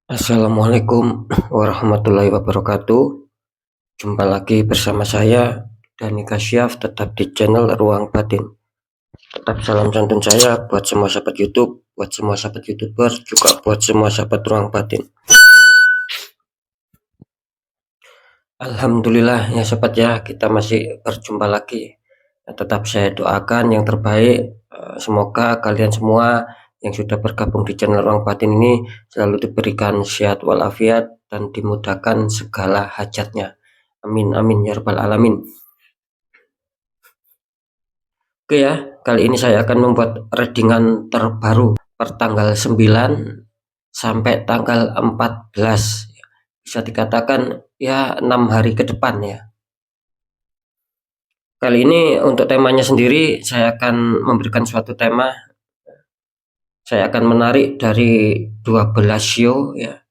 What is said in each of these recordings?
Assalamualaikum warahmatullahi wabarakatuh. Jumpa lagi bersama saya Dani Kasyaf, tetap di channel Ruang Batin. Tetap salam santun saya buat semua sahabat YouTube, buat semua sahabat YouTuber, juga buat semua sahabat Ruang Batin. Alhamdulillah ya sahabat ya, kita masih berjumpa lagi. Tetap saya doakan yang terbaik. Semoga kalian semua yang sudah bergabung di channel Ruang Batin ini selalu diberikan sehat walafiat dan dimudahkan segala hajatnya. Amin amin ya rabbal alamin. Oke ya, kali ini saya akan membuat readingan terbaru per tanggal 9 sampai tanggal 14. Bisa dikatakan ya 6 hari ke depan ya. Kali ini untuk temanya sendiri saya akan memberikan suatu tema. Saya akan menarik dari 12 show ya.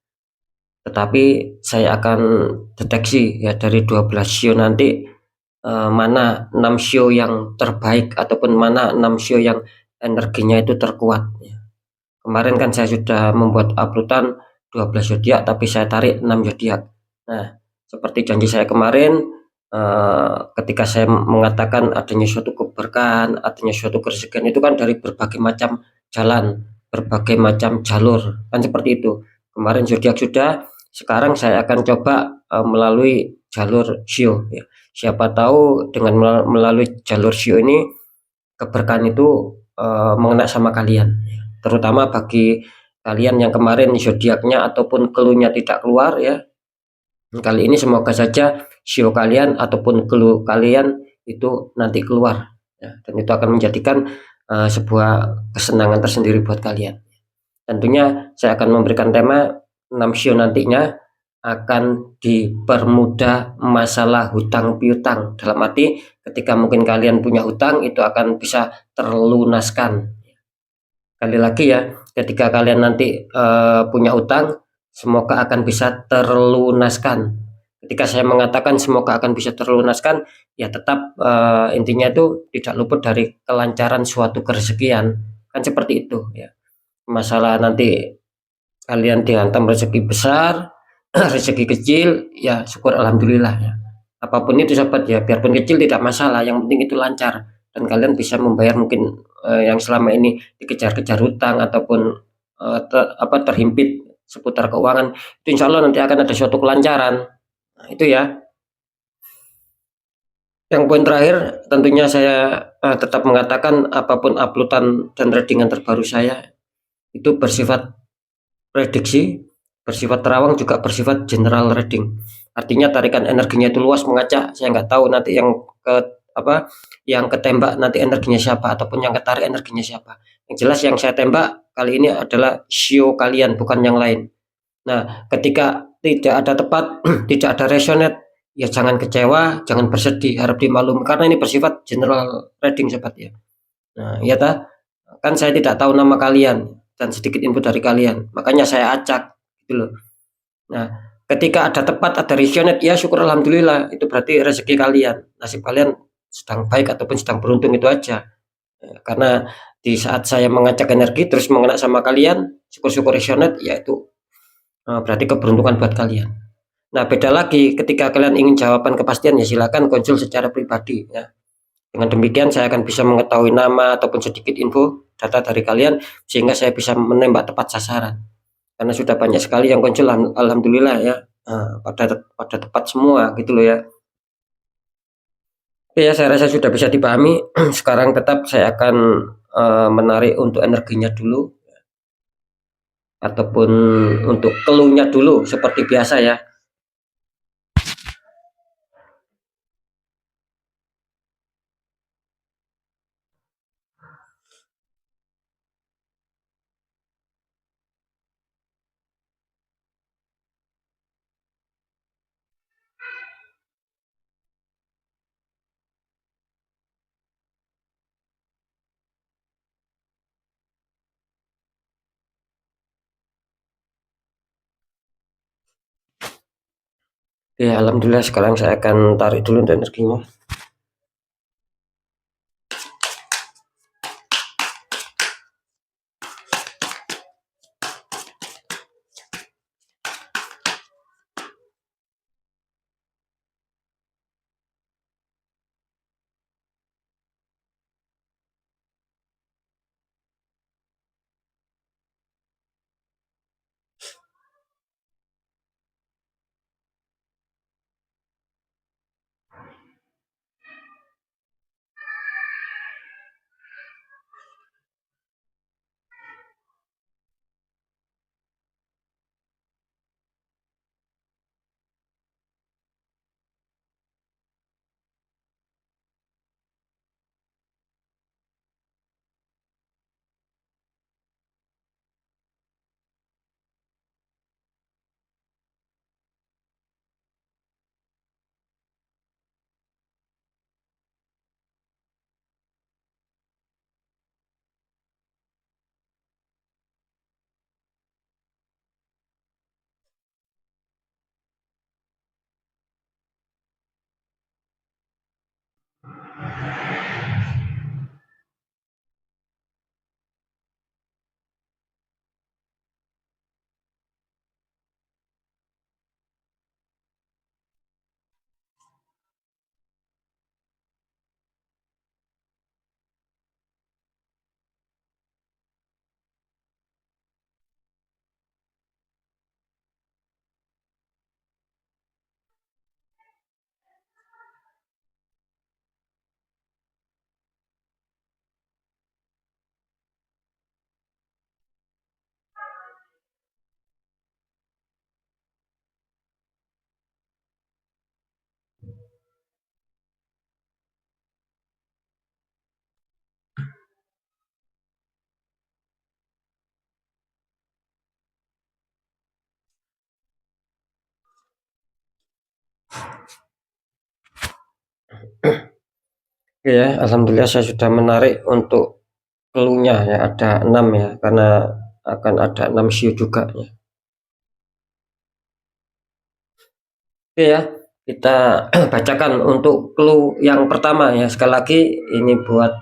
Tetapi saya akan deteksi ya dari 12 show nanti mana 6 show yang terbaik ataupun mana 6 show yang energinya itu terkuat ya. Kemarin kan saya sudah membuat uploadan 12 zodiak tapi saya tarik 6 zodiak. Nah, seperti janji saya kemarin ketika saya mengatakan adanya suatu keberkahan, adanya suatu kerezekian itu kan dari berbagai macam jalan, berbagai macam jalur, kan seperti itu. Kemarin zodiak sudah, sekarang saya akan coba melalui jalur shio ya. Siapa tahu dengan melalui jalur shio ini keberkahan itu mengena sama kalian, terutama bagi kalian yang kemarin zodiaknya ataupun clue-nya tidak keluar ya. Kali ini semoga saja show kalian ataupun clue kalian itu nanti keluar ya, dan itu akan menjadikan sebuah kesenangan tersendiri buat kalian. Tentunya saya akan memberikan tema 6 show nantinya akan dipermudah masalah hutang piutang, dalam arti ketika mungkin kalian punya hutang itu akan bisa terlunaskan. Kali lagi ya, ketika kalian nanti punya hutang semoga akan bisa terlunaskan. Ketika saya mengatakan semoga akan bisa terlunaskan, ya tetap intinya itu tidak luput dari kelancaran suatu kerezekian, kan seperti itu ya. Masalah nanti kalian dihantam rezeki besar, rezeki kecil, ya syukur alhamdulillah ya. Apapun itu sahabat ya, biarpun kecil tidak masalah, yang penting itu lancar dan kalian bisa membayar mungkin yang selama ini dikejar-kejar hutang ataupun terhimpit seputar keuangan, itu insya Allah nanti akan ada suatu kelancaran. Nah, itu ya. Yang poin terakhir tentunya saya tetap mengatakan apapun uploadan dan readingan terbaru saya itu bersifat prediksi, bersifat terawang, juga bersifat general reading. Artinya tarikan energinya itu luas mengacak. Saya nggak tahu nanti yang ke apa yang ketembak nanti energinya siapa ataupun yang ketarik energinya siapa. Yang jelas yang saya tembak kali ini adalah show kalian, bukan yang lain. Nah, ketika tidak ada tepat, tidak ada resonate, ya jangan kecewa, jangan bersedih, harap dimaklumi karena ini bersifat general reading sobat ya. Nah, ya kan saya tidak tahu nama kalian dan sedikit input dari kalian, makanya saya acak gitu loh. Nah, ketika ada tepat, ada resonate, ya syukur alhamdulillah, itu berarti rezeki kalian, nasib kalian sedang baik ataupun sedang beruntung, itu aja ya, karena di saat saya mengacak energi terus mengena sama kalian, syukur-syukur resonate, ya itu berarti keberuntungan buat kalian. Nah, beda lagi ketika kalian ingin jawaban kepastian, ya silakan konsul secara pribadi ya. Dengan demikian saya akan bisa mengetahui nama ataupun sedikit info data dari kalian sehingga saya bisa menembak tepat sasaran. Karena sudah banyak sekali yang konsul, alhamdulillah ya, pada tepat semua gitu loh ya. Oke ya, saya rasa sudah bisa dipahami. Sekarang tetap saya akan menarik untuk energinya dulu ataupun untuk keluhnya dulu seperti biasa ya. Ya, alhamdulillah sekarang saya akan tarik dulu untuk energinya. Oke ya, alhamdulillah saya sudah menarik untuk clue-nya ya, ada 6 ya, karena akan ada 6 siu juga ya. Oke ya, kita bacakan untuk clue yang pertama ya. Sekali lagi ini buat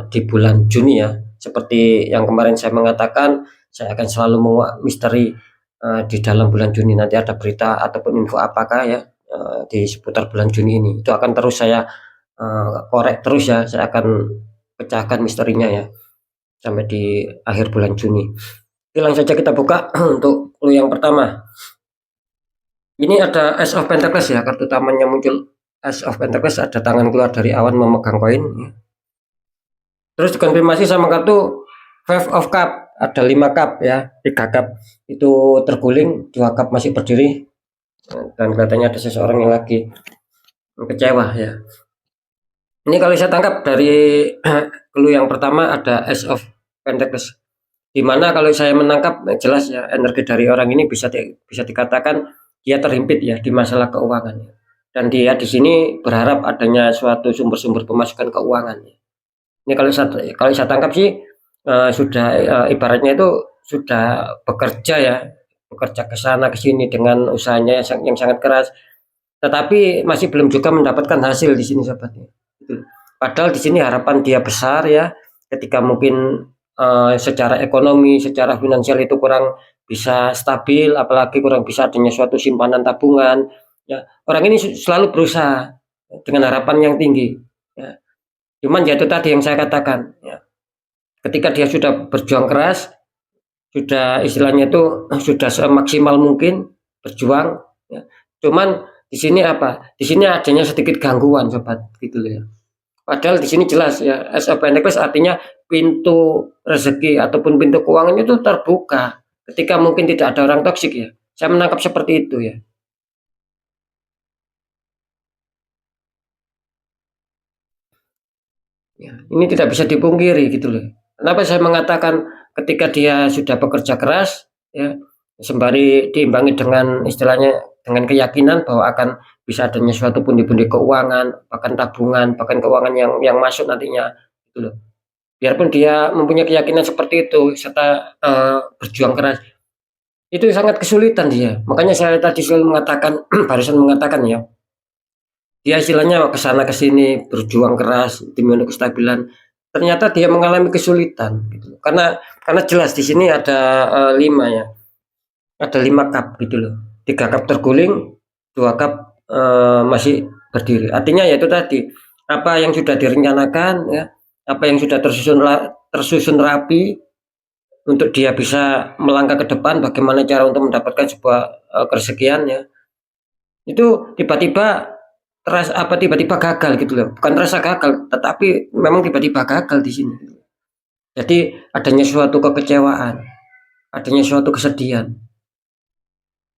di bulan Juni ya. Seperti yang kemarin saya mengatakan, saya akan selalu menguak misteri di dalam bulan Juni. Nanti ada berita ataupun info apakah ya di seputar bulan Juni ini. Itu akan terus saya korek terus ya. Saya akan pecahkan misterinya ya sampai di akhir bulan Juni. Oke, langsung saja kita buka untuk clue yang pertama. Ini ada Ace of Pentacles ya, kartu utamanya muncul Ace of Pentacles, ada tangan keluar dari awan memegang koin ya. Terus dikonfirmasi sama kartu Five of Cup, ada 5 cup ya, 3 cup itu terguling, 2 cup masih berdiri, dan kelihatannya ada seseorang yang lagi kecewa ya. Ini kalau saya tangkap dari clue yang pertama ada Ace of Pentacles, dimana kalau saya menangkap jelas ya, energi dari orang ini bisa dikatakan dia terhimpit ya di masalah keuangan ya. Dan dia di sini berharap adanya suatu sumber-sumber pemasukan keuangan ya. Ini kalau saya tangkap sih sudah ibaratnya itu sudah bekerja ya, bekerja ke sana ke sini dengan usahanya yang sangat keras, tetapi masih belum juga mendapatkan hasil di sini sobatnya. Padahal di sini harapan dia besar ya, ketika mungkin secara ekonomi, secara finansial itu kurang bisa stabil, apalagi kurang bisa adanya suatu simpanan tabungan ya. Orang ini selalu berusaha dengan harapan yang tinggi ya. Cuman ya itu tadi yang saya katakan ya, ketika dia sudah berjuang keras, sudah istilahnya itu sudah semaksimal mungkin berjuang ya. Cuman di sini apa? Di sini adanya sedikit gangguan sobat gitu ya. Padahal di sini jelas ya, Ace of Pentacles artinya pintu rezeki ataupun pintu keuangan itu terbuka ketika mungkin tidak ada orang toksik ya. Saya menangkap seperti itu ya. Ya, ini tidak bisa dipungkiri gitu loh. Kenapa saya mengatakan ketika dia sudah bekerja keras ya, sembari diimbangi dengan istilahnya dengan keyakinan bahwa akan bisa adanya suatu pundi-pundi keuangan, bahkan tabungan, bahkan keuangan yang masuk nantinya gitu loh. Biarpun dia mempunyai keyakinan seperti itu serta berjuang keras, itu sangat kesulitan dia. Makanya saya tadi selalu mengatakan barusan mengatakan ya, dia istilahnya ke sana ke sini berjuang keras demi untuk kestabilan. Ternyata dia mengalami kesulitan gitu. Karena jelas di sini ada 5 ya. Ada 5 cup gitu loh. 3 cup terguling, 2 cup masih berdiri. Artinya ya itu tadi, apa yang sudah direncanakan ya, apa yang sudah tersusun rapi untuk dia bisa melangkah ke depan, bagaimana cara untuk mendapatkan sebuah kerezekian ya. Itu tiba-tiba tiba-tiba gagal gitu loh. Bukan terasa gagal, tetapi memang tiba-tiba gagal di sini. Jadi adanya suatu kekecewaan, adanya suatu kesedihan.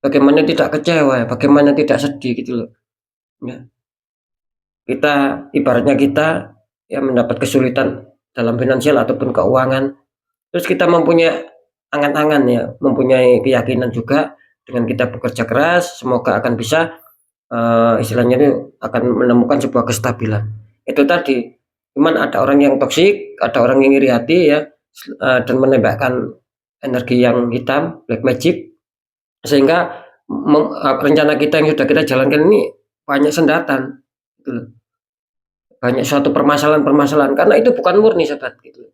Bagaimana tidak kecewa ya, bagaimana tidak sedih gitu loh. Ya. Kita ibaratnya kita ya mendapat kesulitan dalam finansial ataupun keuangan. Terus kita mempunyai angan-angan ya, mempunyai keyakinan juga dengan kita bekerja keras, semoga akan bisa istilahnya itu akan menemukan sebuah kestabilan. Itu tadi, cuman ada orang yang toksik, ada orang yang iri hati ya, dan menembakkan energi yang hitam, black magic, sehingga rencana kita yang sudah kita jalankan ini banyak sendatan gitu loh. banyak suatu permasalahan-permasalahan karena itu bukan murni sobat gitu.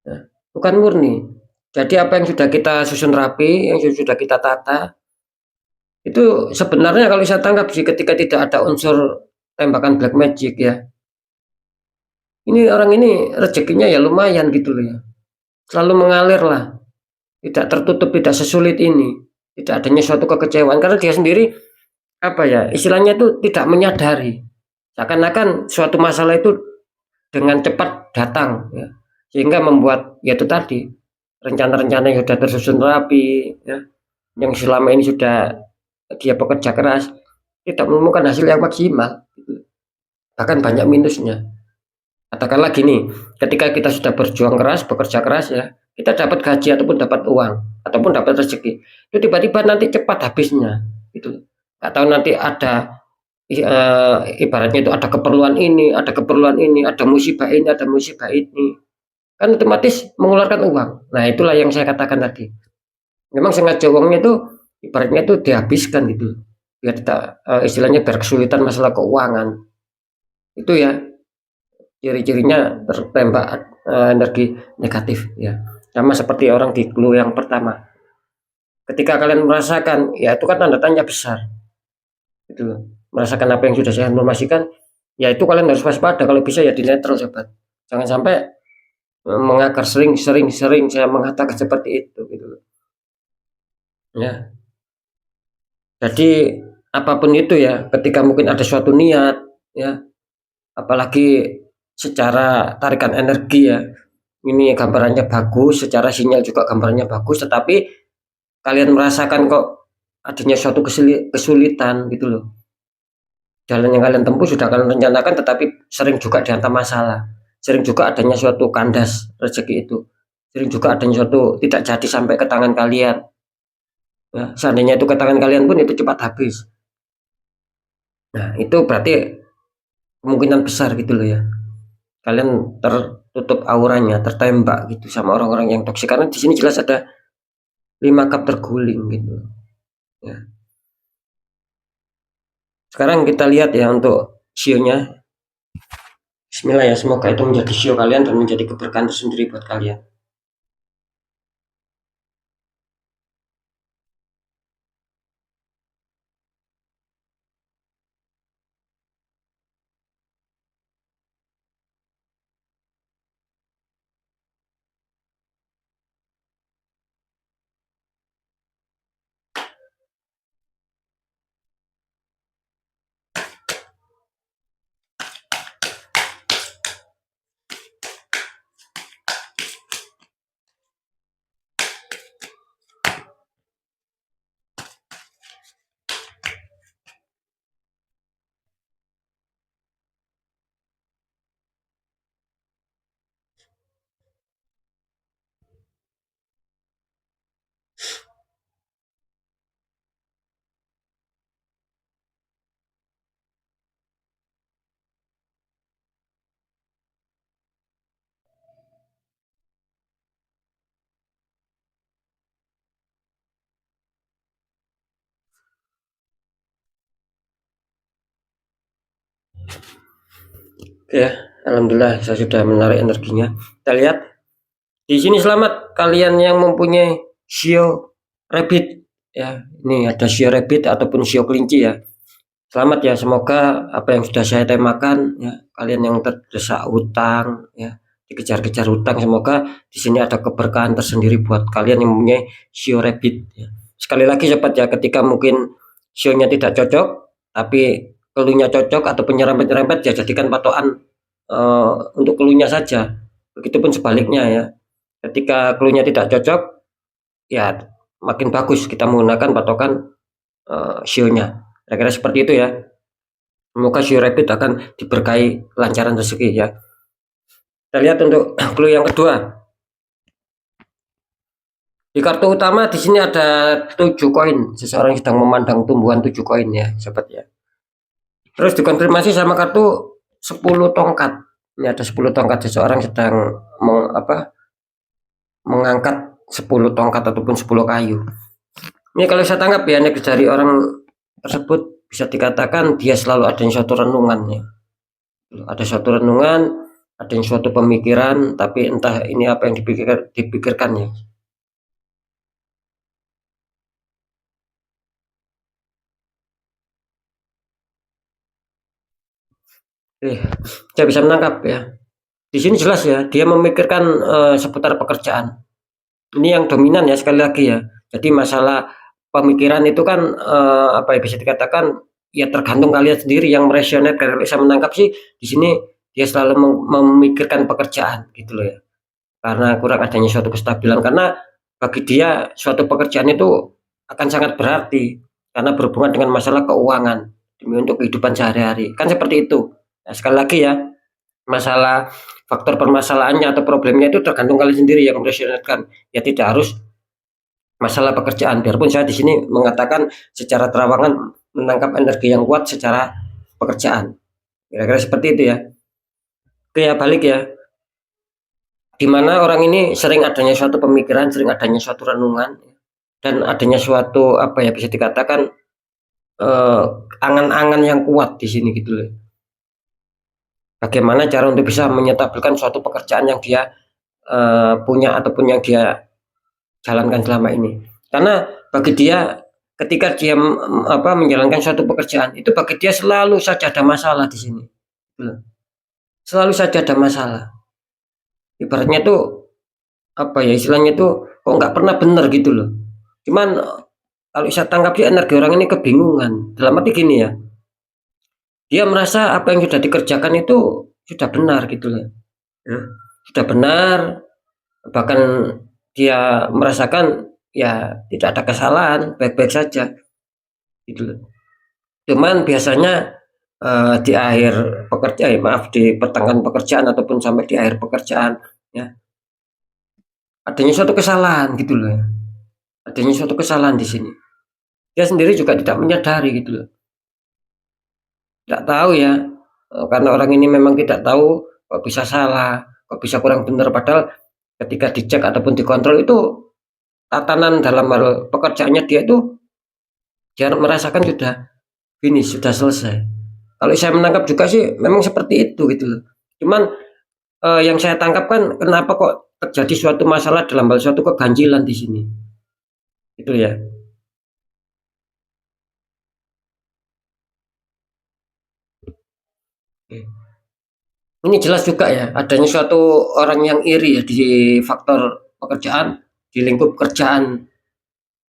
Nah, bukan murni. Jadi apa yang sudah kita susun rapi, yang sudah kita tata, itu sebenarnya kalau saya tangkap sih ketika tidak ada unsur tembakan black magic ya. Ini orang ini rezekinya ya lumayan gitu loh ya. Selalu mengalir lah. Tidak tertutup, tidak sesulit ini. Tidak adanya suatu kekecewaan karena dia sendiri apa ya, istilahnya itu tidak menyadari. Seakan-akan suatu masalah itu dengan cepat datang ya. Sehingga membuat ya itu tadi rencana-rencana yang sudah tersusun rapi ya, yang selama ini sudah dia bekerja keras tidak menemukan hasil yang maksimal gitu. Bahkan banyak minusnya. Katakanlah gini, ketika kita sudah berjuang keras, bekerja keras ya, kita dapat gaji ataupun dapat uang ataupun dapat rezeki, itu tiba-tiba nanti cepat habisnya gitu. Nggak tahu nanti ada ibaratnya itu ada keperluan ini, ada keperluan ini, ada musibah ini, ada musibah ini, kan otomatis mengeluarkan uang. Nah itulah yang saya katakan tadi. Memang sengaja uangnya itu ibaratnya itu dihabiskan gitu, biar tidak istilahnya biar kesulitan masalah keuangan. Itu ya ciri-cirinya tertembak energi negatif ya. Sama seperti orang di clue yang pertama. Ketika kalian merasakan, ya itu kan tanda tanya besar. Itu merasakan apa yang sudah saya informasikan, ya itu kalian harus waspada. Kalau bisa ya di netral sobat. Jangan sampai mengakar sering saya mengatakan seperti itu gitu. Ya. Jadi apapun itu ya, ketika mungkin ada suatu niat ya, apalagi secara tarikan energi ya, ini gambarannya bagus, secara sinyal juga gambarannya bagus, tetapi kalian merasakan kok adanya suatu kesulitan gitu loh. Jalan yang kalian tempuh sudah kalian rencanakan, tetapi sering juga dihantam masalah, sering juga adanya suatu kandas rezeki itu, sering juga adanya suatu tidak jadi sampai ke tangan kalian ya, seandainya itu ke tangan kalian pun itu cepat habis. Nah itu berarti kemungkinan besar gitu loh ya, kalian tertutup auranya, tertembak gitu sama orang-orang yang toksik, karena di sini jelas ada 5 cup terguling gitu ya. Sekarang kita lihat ya untuk sionya. Bismillah ya, semoga itu menjadi sio kalian dan menjadi keberkahan tersendiri buat kalian. Oke ya, alhamdulillah saya sudah menarik energinya. Kita lihat di sini, selamat kalian yang mempunyai sio rabbit ya. Ini ada sio rabbit ataupun sio kelinci ya. Selamat ya, semoga apa yang sudah saya temakan ya, kalian yang terdesak hutang ya, dikejar-kejar hutang, semoga di sini ada keberkahan tersendiri buat kalian yang mempunyai sio rabbit ya. Sekali lagi sobat ya, ketika mungkin sionya tidak cocok tapi keluhnya cocok atau penyerempet-nyerempet ya, jadikan patokan untuk keluhnya saja. Begitupun sebaliknya ya, ketika keluhnya tidak cocok ya makin bagus kita menggunakan patokan sionya. Kira-kira seperti itu ya. Semoga sio rabbit akan diberkahi kelancaran rezeki ya. Kita lihat untuk clue yang kedua. Di kartu utama di sini ada 7 koin. Seseorang sedang memandang tumbuhan 7 koin ya, sobat ya. Terus dikonfirmasi sama kartu 10 tongkat. Ini ada 10 tongkat, seseorang sedang mengangkat 10 tongkat ataupun 10 kayu. Ini kalau saya tangkap ya, dari orang tersebut bisa dikatakan dia selalu ada suatu renungan ya. Ada suatu renungan, ada yang suatu pemikiran, tapi entah ini apa yang dipikirkannya. Eh, saya bisa menangkap ya. Di sini jelas ya, dia memikirkan seputar pekerjaan. Ini yang dominan ya sekali lagi ya. Jadi masalah pemikiran itu kan apa ya bisa dikatakan ya tergantung kalian sendiri yang merasional. Kalau saya menangkap sih di sini dia selalu memikirkan pekerjaan gitu loh ya. Karena kurang adanya suatu kestabilan karena bagi dia suatu pekerjaan itu akan sangat berarti karena berhubungan dengan masalah keuangan demi untuk kehidupan sehari-hari. Kan seperti itu. Nah, sekali lagi ya, masalah faktor permasalahannya atau problemnya itu tergantung kalian sendiri yang merasionalkan. Ya tidak harus masalah pekerjaan. Biarpun saya di sini mengatakan secara terawangan menangkap energi yang kuat secara pekerjaan. Kira-kira seperti itu ya. Oke ya balik ya. Di mana orang ini sering adanya suatu pemikiran, sering adanya suatu renungan, dan adanya suatu apa ya bisa dikatakan angan-angan yang kuat di sini gitu loh. Bagaimana cara untuk bisa menyetabilkan suatu pekerjaan yang dia punya ataupun yang dia jalankan selama ini. Karena bagi dia ketika dia menjalankan suatu pekerjaan itu bagi dia selalu saja ada masalah di sini. Selalu saja ada masalah. Ibaratnya tuh apa ya istilahnya tuh kok nggak pernah benar gitu loh. Cuman kalau saya tangkap dia energi orang ini kebingungan. Dalam arti gini ya, dia merasa apa yang sudah dikerjakan itu sudah benar gitu loh. Ya, sudah benar, bahkan dia merasakan ya tidak ada kesalahan, baik-baik saja gitu loh. Cuman biasanya di akhir pekerjaan, maaf di pertengahan pekerjaan ataupun sampai di akhir pekerjaan ya, adanya suatu kesalahan gitu loh ya. Adanya suatu kesalahan di sini. Dia sendiri juga tidak menyadari gitu loh. Tidak tahu ya, karena orang ini memang tidak tahu kok bisa salah, kok bisa kurang benar padahal ketika dicek ataupun dikontrol itu tatanan dalam hal pekerjaannya dia merasakan sudah finish, sudah selesai. Kalau saya menangkap juga sih memang seperti itu gitu loh. Cuman yang saya tangkap kan kenapa kok terjadi suatu masalah dalam hal suatu keganjilan di sini. Itu ya. Ini jelas juga ya adanya suatu orang yang iri ya di faktor pekerjaan, di lingkup kerjaan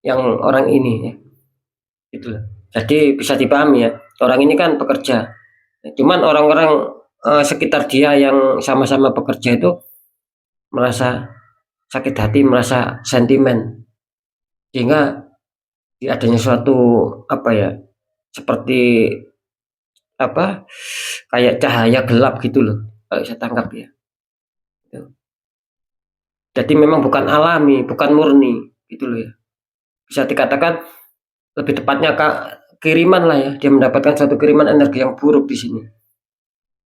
yang orang ini ya. Gitu loh. Jadi bisa dipahami ya, orang ini kan pekerja. Cuman orang-orang sekitar dia yang sama-sama bekerja itu merasa sakit hati, merasa sentimen. Sehingga adanya suatu apa ya, seperti apa kayak cahaya gelap gitu loh kalau saya tangkap ya. Gitu. Jadi memang bukan alami, bukan murni gitu loh ya. Bisa dikatakan lebih tepatnya kiriman lah ya, dia mendapatkan suatu kiriman energi yang buruk di sini.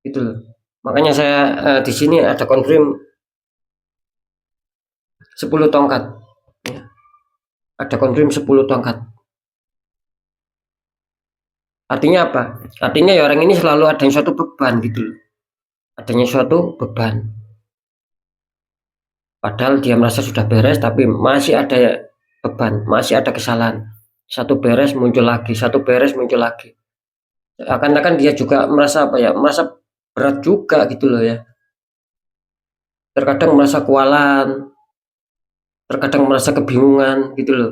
Gitu loh. Makanya saya di sini ada konfirm 10 tongkat. Ya. Ada konfirm 10 tongkat. Artinya apa? Artinya ya orang ini selalu ada suatu beban gitu loh. Adanya suatu beban. Padahal dia merasa sudah beres tapi masih ada beban, masih ada kesalahan. Satu beres muncul lagi, satu beres muncul lagi. Akan-akan dia juga merasa apa ya? Merasa berat juga gitu loh ya. Terkadang merasa kewalahan, terkadang merasa kebingungan gitu loh.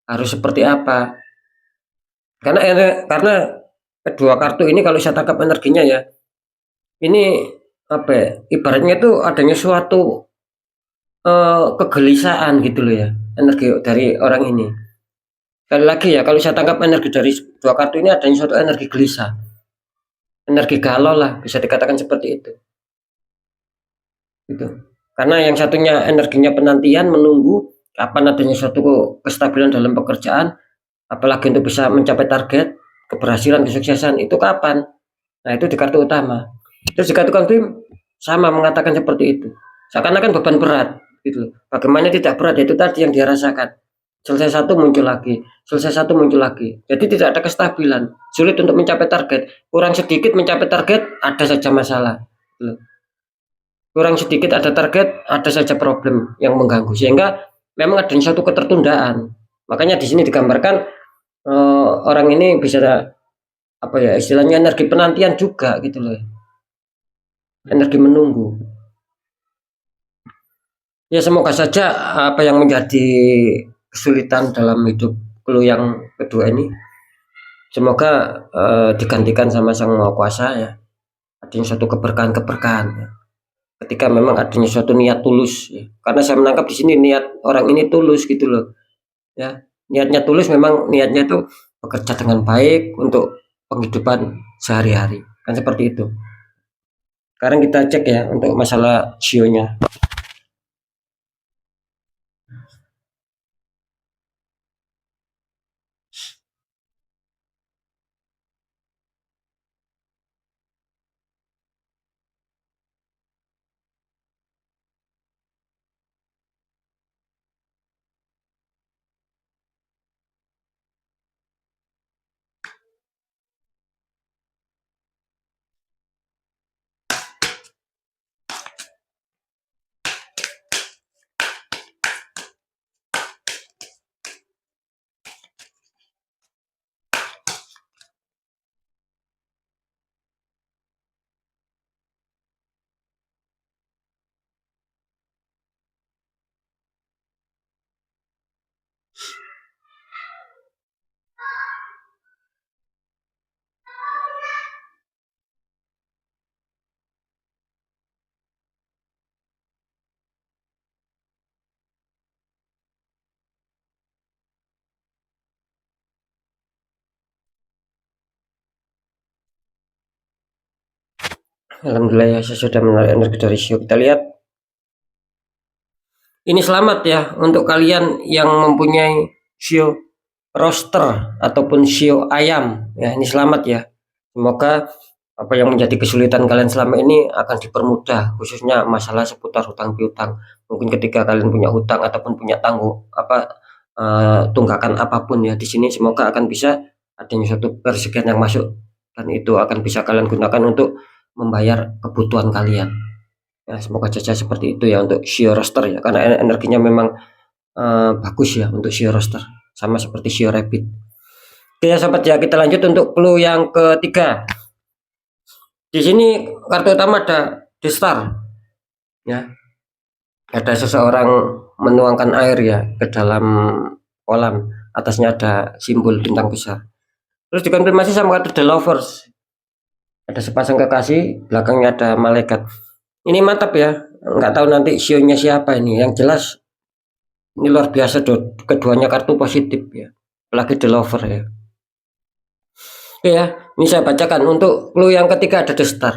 Harus seperti apa? Karena kedua kartu ini kalau saya tangkap energinya ya, ini apa ya? Ibaratnya itu adanya suatu kegelisahan gitu loh ya, energi dari orang ini. Sekali lagi ya, kalau saya tangkap energi dari dua kartu ini adanya suatu energi gelisah, energi galau lah, bisa dikatakan seperti itu. Gitu. Karena yang satunya energinya penantian, menunggu kapan adanya suatu kestabilan dalam pekerjaan, apalagi untuk bisa mencapai target, keberhasilan, kesuksesan, itu kapan? Nah itu di kartu utama. Terus di kartu konfirm sama mengatakan seperti itu. Seakan-akan beban berat gitu. Bagaimana tidak berat itu tadi yang dia rasakan. selesai satu muncul lagi, selesai satu muncul lagi. Jadi tidak ada kestabilan, sulit untuk mencapai target. Kurang sedikit mencapai target, ada saja masalah. Kurang sedikit ada target, ada saja problem yang mengganggu. Sehingga memang ada suatu ketertundaan. Makanya di sini digambarkan orang ini bisa apa ya istilahnya energi penantian juga gitu loh, energi menunggu. Ya semoga saja apa yang menjadi kesulitan dalam hidup lu yang kedua ini semoga digantikan sama Sang Maha Kuasa ya, adanya suatu keberkahan-keberkahan ya. Ketika memang adanya suatu niat tulus ya. Karena saya menangkap di sini niat orang ini tulus gitu loh ya, niatnya tulus, memang niatnya itu bekerja dengan baik untuk penghidupan sehari-hari kan seperti itu. Sekarang kita cek ya untuk masalah sionya. Alhamdulillah ya, saya sudah menarik energi dari sio. Kita lihat ini, selamat ya untuk kalian yang mempunyai sio roster ataupun sio ayam ya, ini selamat ya. Semoga apa yang menjadi kesulitan kalian selama ini akan dipermudah, khususnya masalah seputar hutang piutang. Mungkin ketika kalian punya hutang ataupun punya tunggakan apapun ya, di sini semoga akan bisa adanya suatu persekian yang masuk dan itu akan bisa kalian gunakan untuk membayar kebutuhan kalian. Ya, semoga saja seperti itu ya untuk sio roster ya, karena energinya memang bagus ya untuk sio roster, sama seperti sio rabbit. Oke ya sahabat ya, kita lanjut untuk clue yang ketiga. Di sini kartu utama ada The Star ya, ada seseorang menuangkan air ya ke dalam kolam, atasnya ada simbol bintang besar. Terus dikonfirmasi sama kartu The Lovers, ada sepasang kekasih, belakangnya ada malaikat. Ini mantap ya, nggak tahu nanti sionya siapa ini, yang jelas ini luar biasa keduanya kartu positif ya, apalagi The Lover ya. Oke ya, ini saya bacakan untuk clue yang ketiga ada The Star.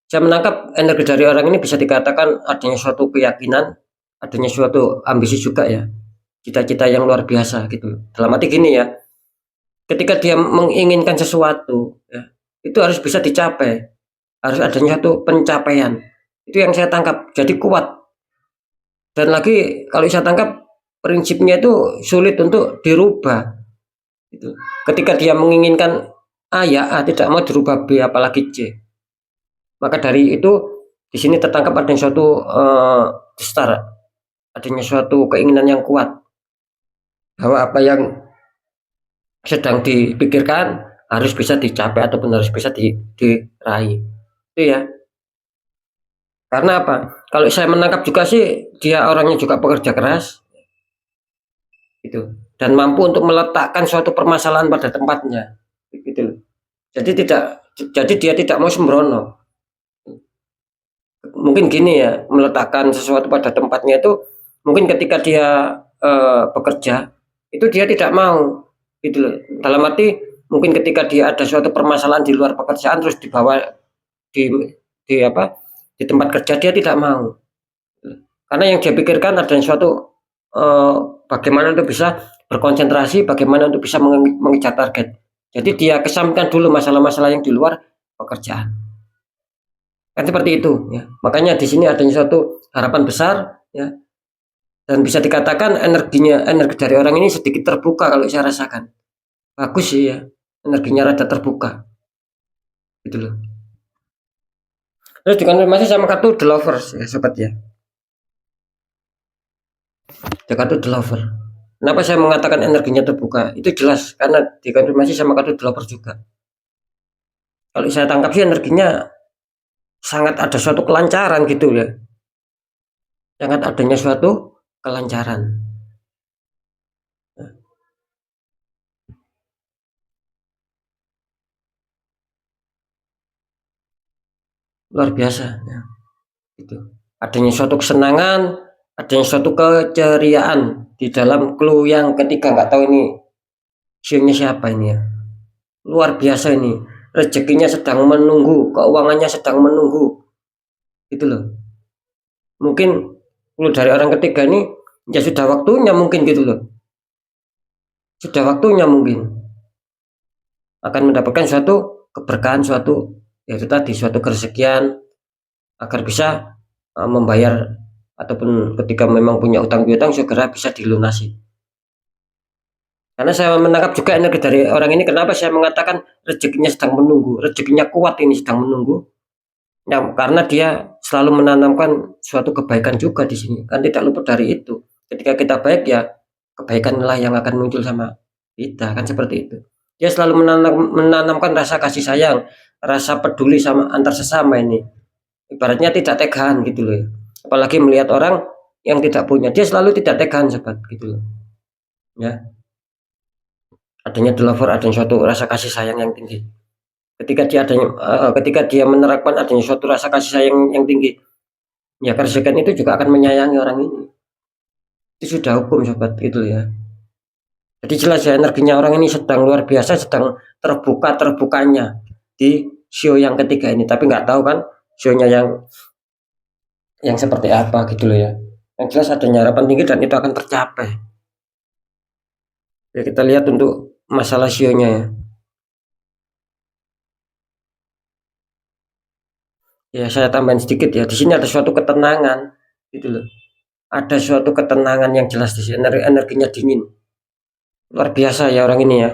Saya menangkap energi dari orang ini bisa dikatakan adanya suatu keyakinan, adanya suatu ambisi juga ya, cita-cita yang luar biasa gitu. Dalam arti gini ya, ketika dia menginginkan sesuatu ya, itu harus bisa dicapai, harus adanya satu pencapaian. Itu yang saya tangkap, jadi kuat. Dan lagi kalau saya tangkap prinsipnya itu sulit untuk dirubah. Gitu. Ketika dia menginginkan A ya A, tidak mau dirubah B apalagi C. Maka dari itu di sini tertangkap adanya suatu star, adanya suatu keinginan yang kuat bahwa apa yang sedang dipikirkan harus bisa dicapai ataupun harus bisa diraih. Itu ya. Karena apa? Kalau saya menangkap juga sih dia orangnya juga pekerja keras gitu dan mampu untuk meletakkan suatu permasalahan pada tempatnya gitu. Jadi dia tidak mau sembrono. Mungkin gini ya, meletakkan sesuatu pada tempatnya itu mungkin ketika dia bekerja itu dia tidak mau gitu loh. Dalam arti mungkin ketika dia ada suatu permasalahan di luar pekerjaan terus dibawa di di tempat kerja, dia tidak mau. Karena yang dia pikirkan adalah suatu bagaimana untuk bisa berkonsentrasi, bagaimana untuk bisa mengejar target. Jadi dia kesampingkan dulu masalah-masalah yang di luar pekerjaan. Kan seperti itu ya. Makanya di sini adanya suatu harapan besar ya. dan bisa dikatakan energi dari orang ini sedikit terbuka kalau saya rasakan. Bagus sih ya, energinya rada terbuka, gitu loh. Terus dikonfirmasi sama kartu The Lovers ya sobat ya. Kartu The Lover. Kenapa saya mengatakan energinya terbuka? Itu jelas karena dikonfirmasi sama kartu The Lover juga. Kalau saya tangkap sih energinya sangat ada suatu kelancaran gitu ya. Sangat adanya suatu kelancaran. Luar biasa ya. Gitu. Adanya suatu kesenangan, adanya suatu keceriaan di dalam clue yang ketiga. Nggak tahu ini sionya siapa ini ya. Luar biasa ini. Rezekinya sedang menunggu, keuangannya sedang menunggu. Gitu loh. Mungkin clue dari orang ketiga ini ya sudah waktunya mungkin gitu loh. Sudah waktunya mungkin akan mendapatkan suatu keberkahan, suatu yaitu tadi suatu kerezekian agar bisa membayar ataupun ketika memang punya utang piutang segera bisa dilunasi. Karena saya menangkap juga energi dari orang ini, kenapa saya mengatakan rezekinya sedang menunggu, rezekinya kuat ini sedang menunggu. Ya, karena dia selalu menanamkan suatu kebaikan juga di sini. Kan tidak luput dari itu. Ketika kita baik ya kebaikanlah yang akan muncul sama kita, kan seperti itu. Dia selalu menanamkan rasa kasih sayang, rasa peduli sama antar sesama ini. Ibaratnya tidak tegaan gitu loh. Apalagi melihat orang yang tidak punya, dia selalu tidak tegaan sobat gitu loh. Ya. Adanya The Lover, adanya suatu rasa kasih sayang yang tinggi. Ketika dia menerapkan adanya suatu rasa kasih sayang yang tinggi, ya kerezekian itu juga akan menyayangi orang ini. Itu sudah hukum sobat gitu ya. Jadi jelas ya energinya orang ini sedang luar biasa, sedang terbukanya di show yang ketiga ini. Tapi nggak tahu kan show-nya yang seperti apa gitu loh ya. Yang jelas adanya harapan tinggi dan itu akan tercapai. Ya kita lihat untuk masalah show-nya ya. Ya saya tambahin sedikit ya. Di sini ada suatu ketenangan gitu loh. Ada suatu ketenangan yang jelas di sini. Energinya dingin. Luar biasa ya orang ini ya.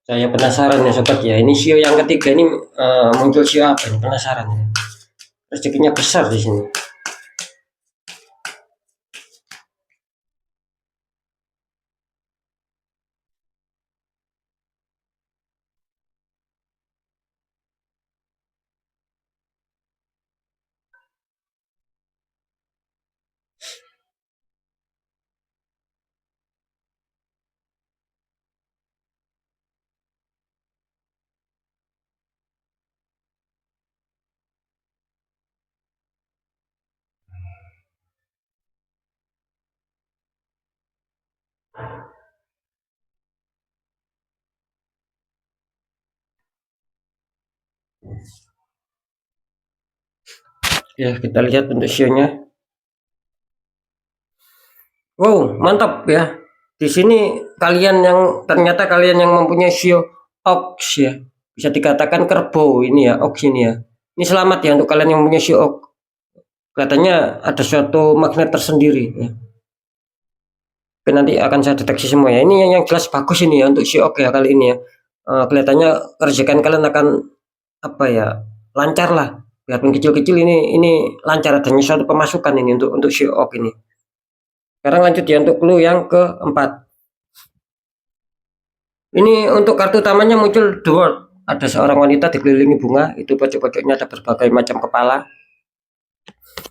Saya penasaran ya sobat ya. Ini sio yang ketiga ini muncul sio apa ini? Penasaran ya. Rezekinya besar di sini. Ya kita lihat untuk sionya. Wow mantap ya. Di sini ternyata kalian yang mempunyai sio ox ya. Bisa dikatakan kerbau ini ya, ox ini ya. Ini selamat ya untuk kalian yang mempunyai sio ox. Katanya ada suatu magnet tersendiri ya. Oke, nanti akan saya deteksi semua ya. Ini yang jelas bagus ini ya untuk sio ox ya kali ini ya. Kelihatannya kerjakan kalian akan apa ya, lancar lah. Biarpun kecil-kecil ini lancar, adanya suatu pemasukan ini untuk sio ox ini. Sekarang lanjut ya untuk clue yang keempat. Ini untuk kartu utamanya muncul The World. Ada seorang wanita dikelilingi bunga, itu pojok-pojoknya ada berbagai macam kepala.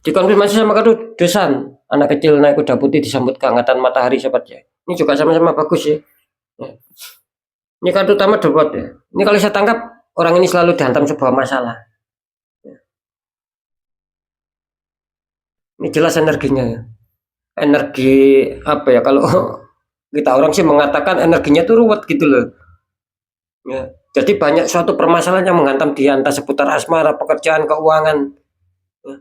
Dikonfirmasi sama kartu The Sun. Anak kecil naik kuda putih disambut kehangatan matahari sobatnya. Ini juga sama-sama bagus ya. Ini kartu utama The World ya. Ini kalau saya tangkap orang ini selalu dihantam sebuah masalah. Ini jelas energinya ya. Energi apa ya, kalau kita orang sih mengatakan energinya tuh ruwet gitu loh. Ya. Jadi banyak suatu permasalahan yang menghantam dia, entah seputar asmara, pekerjaan, keuangan. Ya.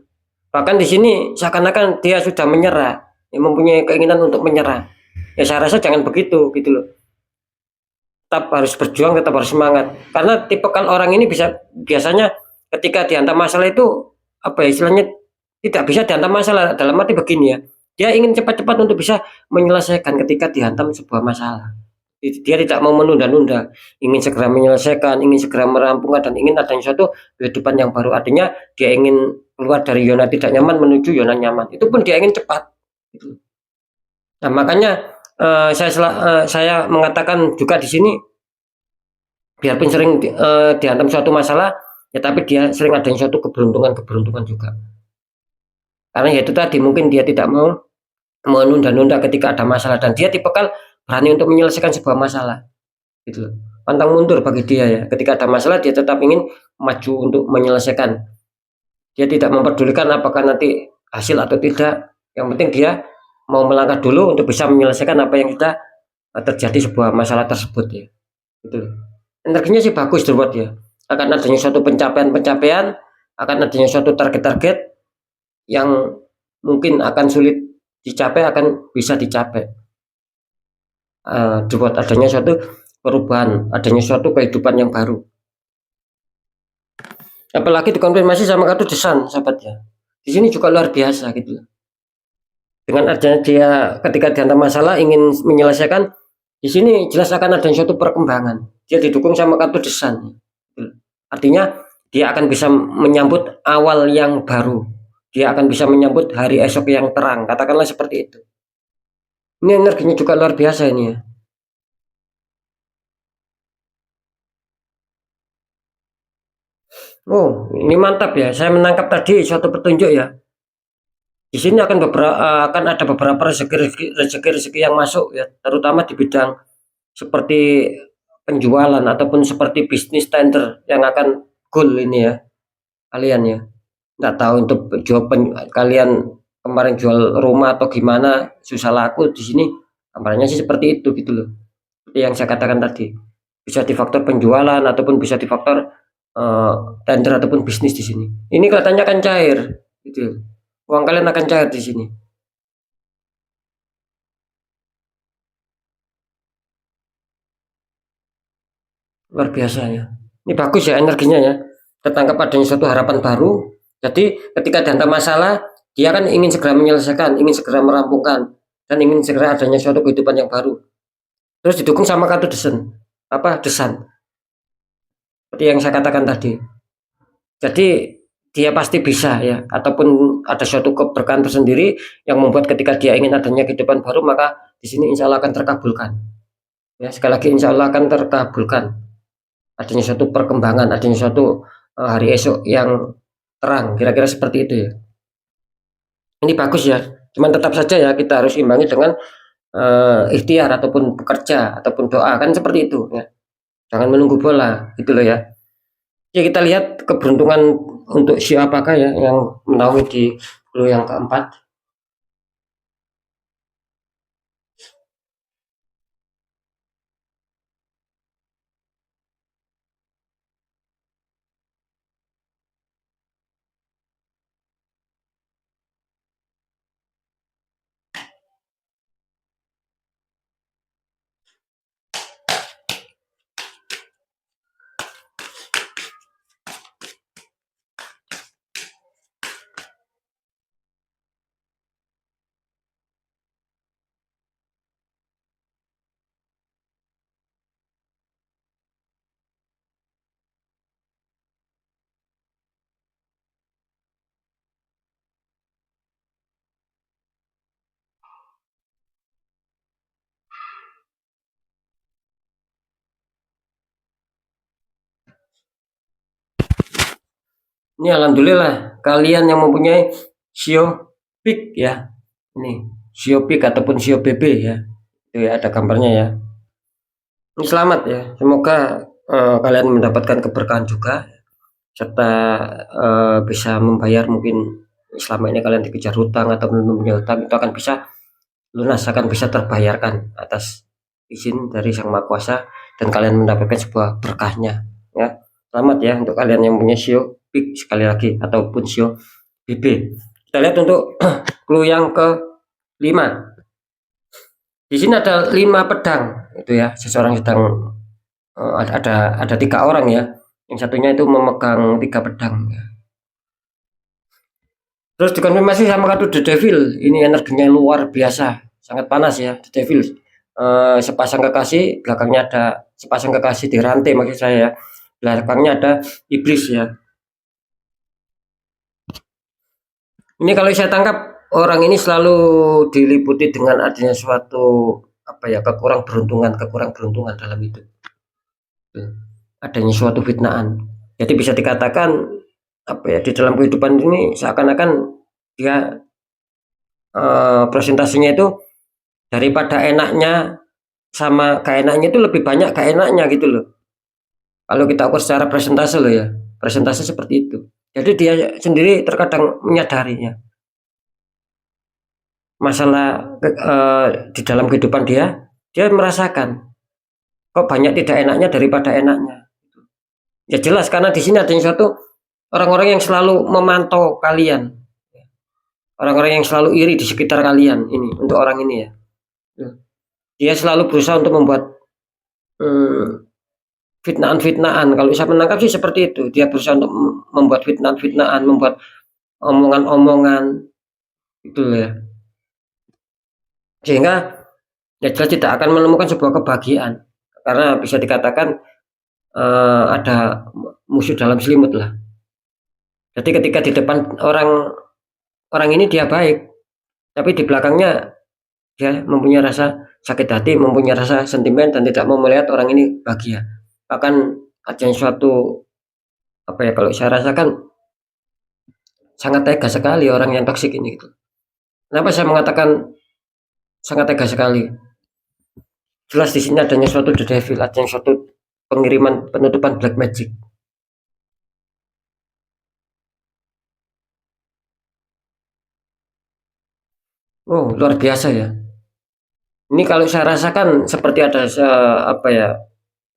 Bahkan di sini seakan-akan dia sudah menyerah, ya, mempunyai keinginan untuk menyerah. Ya saya rasa jangan begitu gitu loh. Tetap harus berjuang, tetap harus semangat. Karena tipe kan orang ini biasanya ketika dihantam masalah itu apa ya istilahnya tidak bisa dihantam masalah dalam arti begini ya. Dia ingin cepat-cepat untuk bisa menyelesaikan ketika dihantam sebuah masalah. Dia tidak mau menunda-nunda, ingin segera menyelesaikan, ingin segera merampungkan dan ingin adanya suatu kehidupan yang baru. Artinya dia ingin keluar dari zona tidak nyaman menuju zona nyaman. Itu pun dia ingin cepat. Nah, makanya saya mengatakan juga di sini biarpun sering dihantam suatu masalah, ya tapi dia sering adanya suatu keberuntungan juga. Karena ya itu tadi mungkin dia tidak mau menunda-nunda ketika ada masalah dan dia tipikal berani untuk menyelesaikan sebuah masalah gitu loh. Pantang mundur bagi dia ya. Ketika ada masalah dia tetap ingin maju untuk menyelesaikan. Dia tidak mempedulikan apakah nanti hasil atau tidak. Yang penting dia mau melangkah dulu untuk bisa menyelesaikan apa yang kita terjadi sebuah masalah tersebut ya. Gitu. Energinya sih bagus buat ya. Akan adanya suatu pencapaian, akan adanya suatu target-target yang mungkin akan sulit dicapai akan bisa dicapai. Dibuat adanya suatu perubahan, adanya suatu kehidupan yang baru. Apalagi dikonfirmasi sama kartu desan, sahabat ya. Di sini juga luar biasa gitu. Dengan adanya dia ketika dihantam masalah ingin menyelesaikan, di sini jelas akan ada suatu perkembangan. Dia didukung sama kartu desan. Artinya dia akan bisa menyambut awal yang baru. Dia akan bisa menyambut hari esok yang terang. Katakanlah seperti itu. Ini energinya juga luar biasa ini ya. Oh, ini mantap ya. Saya menangkap tadi suatu petunjuk ya. Di sini akan ada beberapa rezeki yang masuk ya, terutama di bidang seperti penjualan ataupun seperti bisnis tender yang akan goal ini ya kalian ya. Nggak tahu untuk kalian kemarin jual rumah atau gimana susah laku di sini. Kabarnya sih seperti itu gitu loh. Seperti yang saya katakan tadi. Bisa di faktor penjualan ataupun bisa di faktor eh, tender ataupun bisnis di sini. Ini kelihatannya akan cair gitu. Uang kalian akan cair di sini. Luar biasa ya. Ini bagus ya energinya ya. Tertangkap adanya suatu harapan baru. Jadi ketika dihantam masalah, dia kan ingin segera menyelesaikan, ingin segera merampungkan, dan ingin segera adanya suatu kehidupan yang baru. Terus didukung sama kartu desan, apa desan, seperti yang saya katakan tadi. Jadi dia pasti bisa ya, ataupun ada suatu keberkahan tersendiri yang membuat ketika dia ingin adanya kehidupan baru, maka di sini insya Allah akan terkabulkan. Ya sekali lagi insya Allah akan terkabulkan. Adanya suatu perkembangan, adanya suatu hari esok yang terang, kira-kira seperti itu ya. Ini bagus ya, cuman tetap saja ya kita harus imbangi dengan ikhtiar ataupun bekerja ataupun doa kan seperti itu ya. Jangan menunggu bola gitu loh ya. Ya kita lihat keberuntungan untuk siapakah ya yang menaungi di clue yang keempat. Ini alhamdulillah kalian yang mempunyai Sio Pick ya. Ini Sio Pick ataupun Sio BB ya. Itu ya ada gambarnya ya. Ini selamat ya. Semoga kalian mendapatkan keberkahan juga serta bisa membayar mungkin selama ini kalian dikejar hutang atau belum punya hutang itu akan bisa lunas, akan bisa terbayarkan atas izin dari Sang Maha Kuasa dan kalian mendapatkan sebuah berkahnya ya. Selamat ya untuk kalian yang punya sio big sekali lagi ataupun sio BB. Kita lihat untuk clue yang ke-5. Di sini ada 5 pedang itu ya. Seseorang sedang ada 3 orang ya. Yang satunya itu memegang 3 pedang ya. Terus dikonfirmasi sama kartu The Devil. Ini energinya luar biasa, sangat panas ya. The Devil sepasang kekasih, belakangnya ada sepasang kekasih di rantai maksud saya ya. Belakangnya ada iblis ya. Ini kalau saya tangkap orang ini selalu diliputi dengan adanya suatu kekurang beruntungan dalam hidup. Adanya suatu fitnaan. Jadi bisa dikatakan di dalam kehidupan ini seakan-akan dia presentasinya itu daripada enaknya sama gak enaknya itu lebih banyak gak enaknya gitu loh. Kalau kita ukur secara presentase loh ya, presentase seperti itu. Jadi dia sendiri terkadang menyadarinya masalah di dalam kehidupan dia merasakan kok banyak tidak enaknya daripada enaknya. Ya jelas karena di sini ada suatu orang-orang yang selalu memantau kalian, orang-orang yang selalu iri di sekitar kalian ini untuk orang ini ya. Dia selalu berusaha untuk membuat fitnaan-fitnaan. Kalau saya menangkap sih seperti itu. Dia berusaha untuk membuat fitnaan-fitnaan, membuat omongan-omongan itu ya. Sehingga ya jelas tidak akan menemukan sebuah kebahagiaan. Karena bisa dikatakan ada musuh dalam selimut lah. Jadi ketika di depan orang ini dia baik, tapi di belakangnya dia mempunyai rasa sakit hati, mempunyai rasa sentimen dan tidak mau melihat orang ini bahagia. Bahkan ada suatu kalau saya rasakan sangat tega sekali orang yang toksik ini gitu. Kenapa saya mengatakan sangat tega sekali? Jelas di sini adanya suatu The Devil, adanya suatu pengiriman penutupan black magic. Oh, luar biasa ya. Ini kalau saya rasakan seperti ada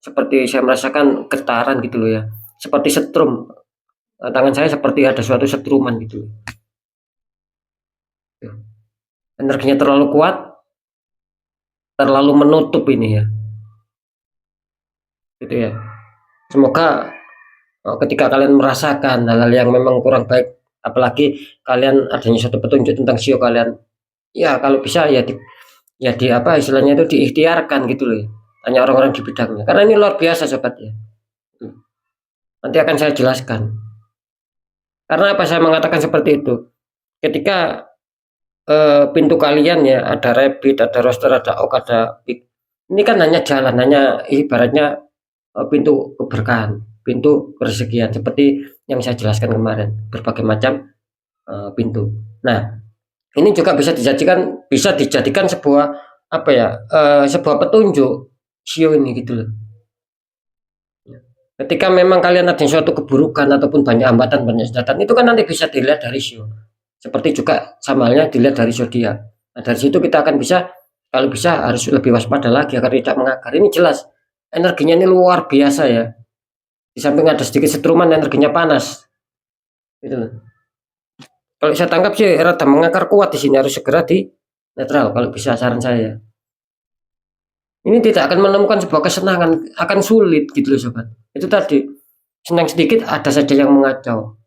seperti saya merasakan getaran gitu loh ya. Seperti setrum. Tangan saya seperti ada suatu setruman gitu. Energinya terlalu kuat, terlalu menutup ini ya. Gitu ya. Semoga ketika kalian merasakan hal-hal yang memang kurang baik, apalagi kalian adanya suatu petunjuk tentang sio kalian, ya kalau bisa ya istilahnya itu diikhtiarkan gitu loh. Tanya orang-orang di bidangnya. Karena ini luar biasa sobat ya. Nanti akan saya jelaskan. Karena apa saya mengatakan seperti itu? Ketika pintu kalian ya ada rabbit, ada roster, ada oak, ada pig. Ini kan hanya jalan, hanya ibaratnya pintu keberkahan, pintu kerezekian seperti yang saya jelaskan kemarin, berbagai macam pintu. Nah, ini juga bisa dijadikan sebuah sebuah petunjuk sio ini gitu loh. Ketika memang kalian ada suatu keburukan ataupun banyak hambatan, banyak sedatan, itu kan nanti bisa dilihat dari sio. Seperti juga sama halnya dilihat dari zodiak. Nah, dari situ kita akan bisa, kalau bisa harus lebih waspada lagi agar tidak mengakar. Ini jelas energinya ini luar biasa ya. Di samping ada sedikit setruman, energinya panas. Gitu loh. Kalau saya tangkap sih rada mengakar kuat di sini, harus segera di netral kalau bisa, saran saya. Ini tidak akan menemukan sebuah kesenangan, akan sulit gitu loh sobat. Itu tadi, senang sedikit ada saja yang mengacau.